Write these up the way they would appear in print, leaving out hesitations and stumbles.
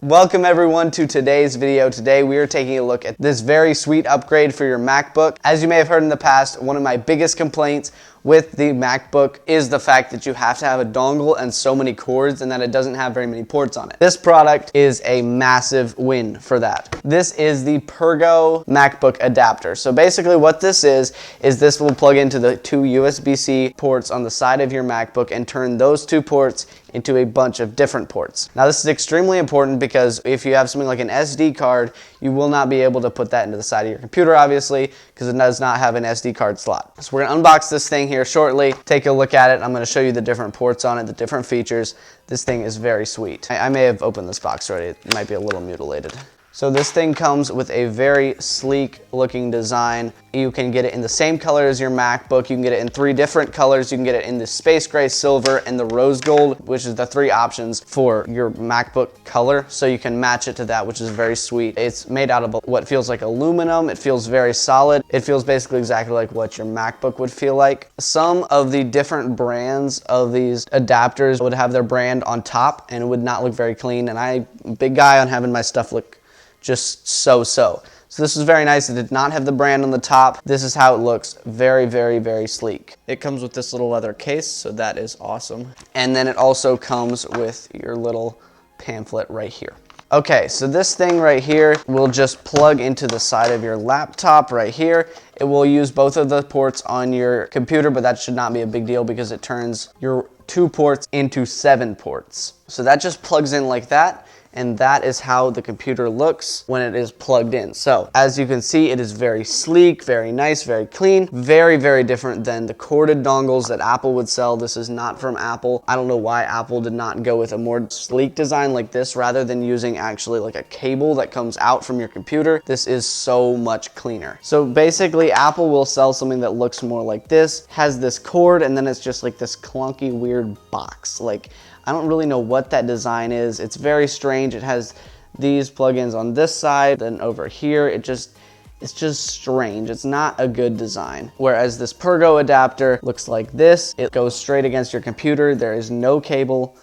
Welcome everyone to today's video. Today we are taking a look at this very sweet upgrade for your MacBook. As you may have heard in the past, one of my biggest complaints with the MacBook is the fact that you have to have a dongle and so many cords and that it doesn't have very many ports on it. This product is a massive win for that. This is the Purgo MacBook adapter. So basically what this is this will plug into the two USB-C ports on the side of your MacBook and turn those two ports into a bunch of different ports. Now this is extremely important because if you have something like an SD card, you will not be able to put that into the side of your computer, obviously, because it does not have an SD card slot. So we're gonna unbox this thing here shortly, take a look at it. I'm gonna show you the different ports on it, the different features. This thing is very sweet. I may have opened this box already. It might be a little mutilated. So this thing comes with a very sleek looking design. You can get it in the same color as your MacBook. You can get it in 3 different colors. You can get it in the space gray, silver, and the rose gold, which is the 3 options for your MacBook color. So you can match it to that, which is very sweet. It's made out of what feels like aluminum. It feels very solid. It feels basically exactly like what your MacBook would feel like. Some of the different brands of these adapters would have their brand on top and it would not look very clean. And I'm a big guy on having my stuff look just so. So this is very nice. It did not have the brand on the top. This is how it looks. Very, very, very sleek. It comes with this little leather case, so that is awesome. And then it also comes with your little pamphlet right here. Okay, so this thing right here will just plug into the side of your laptop right here. It will use both of the ports on your computer, but that should not be a big deal because it turns your 2 ports into 7 ports. So that just plugs in like that. And that is how the computer looks when it is plugged in. So as you can see, it is very sleek, very nice, very clean, very, very different than the corded dongles that Apple would sell. This is not from Apple. I don't know why Apple did not go with a more sleek design like this rather than using actually like a cable that comes out from your computer. This is so much cleaner. So basically Apple will sell something that looks more like this, has this cord, and then it's just like this clunky, weird box. Like, I don't really know what that design is. It's very strange. It has these plugins on this side, then over here, it's just strange. It's not a good design. Whereas this Purgo adapter looks like this. It goes straight against your computer. There is no cable.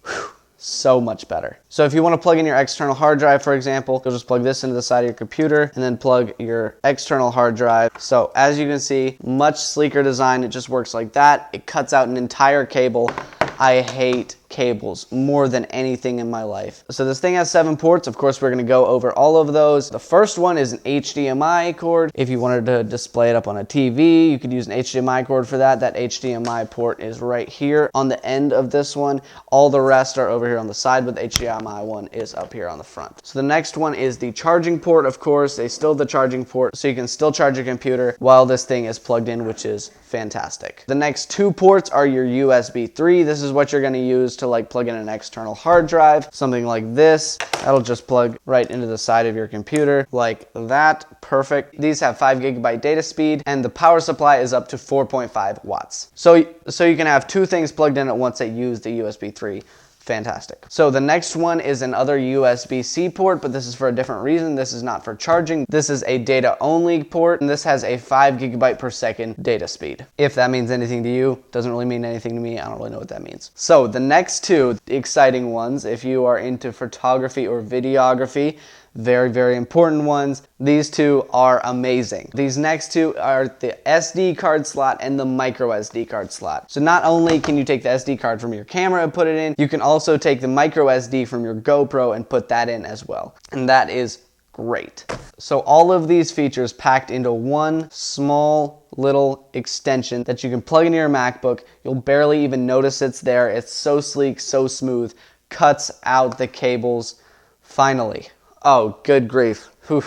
Whew. So much better. So if you want to plug in your external hard drive, for example, you'll just plug this into the side of your computer and then plug your external hard drive. So as you can see, much sleeker design. It just works like that. It cuts out an entire cable. I hate cables more than anything in my life. So this thing has 7 ports. Of course, we're going to go over all of those. The first one is an HDMI cord. If you wanted to display it up on a TV, you could use an HDMI cord for that. That HDMI port is right here on the end of this one. All the rest are over here on the side, but the HDMI one is up here on the front. So the next one is the charging port, of course. They still have the charging port, so you can still charge your computer while this thing is plugged in, which is fantastic. The next 2 ports are your USB 3. This is what you're going to use to like plug in an external hard drive, something like this. That'll just plug right into the side of your computer like that. Perfect. These have 5 GB data speed and the power supply is up to 4.5 watts. So you can have 2 things plugged in at once that use the USB 3. Fantastic. So the next one is another USB-C port, but this is for a different reason. This is not for charging. This is a data only port, and this has a 5 GB per second data speed. If that means anything to you, doesn't really mean anything to me. I don't really know what that means. So the next 2 exciting ones, if you are into photography or videography, very, very important ones. These 2 are amazing. These next 2 are the SD card slot and the micro SD card slot. So not only can you take the SD card from your camera and put it in, you can also take the micro SD from your GoPro and put that in as well. And that is great. So all of these features packed into one small little extension that you can plug into your MacBook. You'll barely even notice it's there. It's so sleek, so smooth, cuts out the cables. Finally. Oh, good grief. Whew.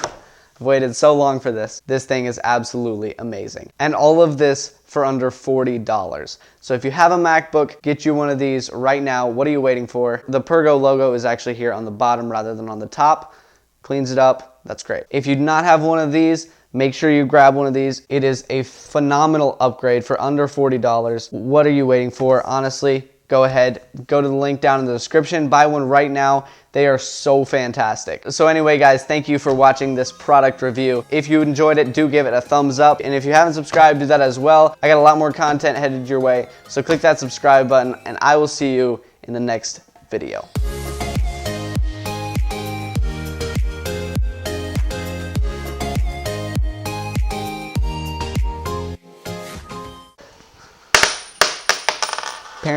I've waited so long for this. This thing is absolutely amazing. And all of this for under $40. So if you have a MacBook, get you one of these right now. What are you waiting for? The Purgo logo is actually here on the bottom rather than on the top. Cleans it up. That's great. If you do not have one of these, make sure you grab one of these. It is a phenomenal upgrade for under $40. What are you waiting for? Honestly, go ahead, go to the link down in the description, buy one right now. They are so fantastic. So anyway, guys, thank you for watching this product review. If you enjoyed it, do give it a thumbs up. And if you haven't subscribed, do that as well. I got a lot more content headed your way. So click that subscribe button and I will see you in the next video.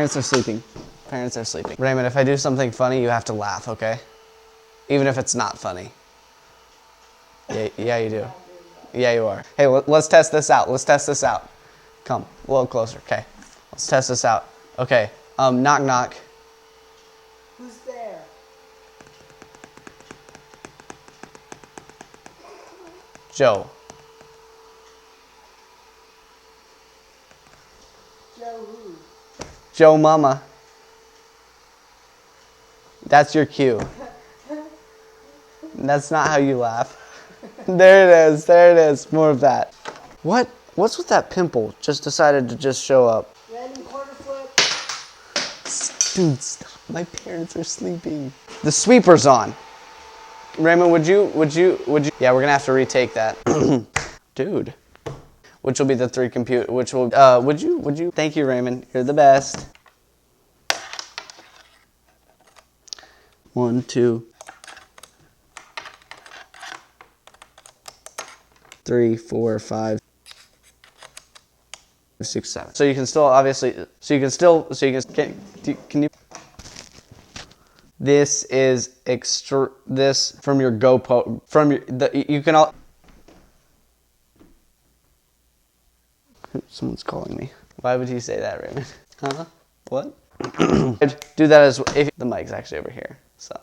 Parents are sleeping. Parents are sleeping. Raymond, if I do something funny, you have to laugh, okay? Even if it's not funny. Yeah, you do. Yeah, you are. Hey, let's test this out. Let's test this out. Come, a little closer. Okay, let's test this out. Okay, knock, knock. Who's there? Joe. Joe who? Joe Mama. That's your cue. That's not how you laugh. There it is. There it is. More of that. What? What's with that pimple? Just decided to just show up. Random quarter flip. Dude, stop. My parents are sleeping. The sweeper's on. Raymond, would you? Yeah, we're gonna have to retake that. Dude. Which will be the 3 compute, which will, would you? Thank you, Raymond. You're the best. 1, 2, 3, 4, 5, 6, 7. So you can still obviously. Can you? This is This from your GoPro. You can all. Someone's calling me. Why would you say that, Raymond? Huh? What? Do that as if the mic's actually over here. So.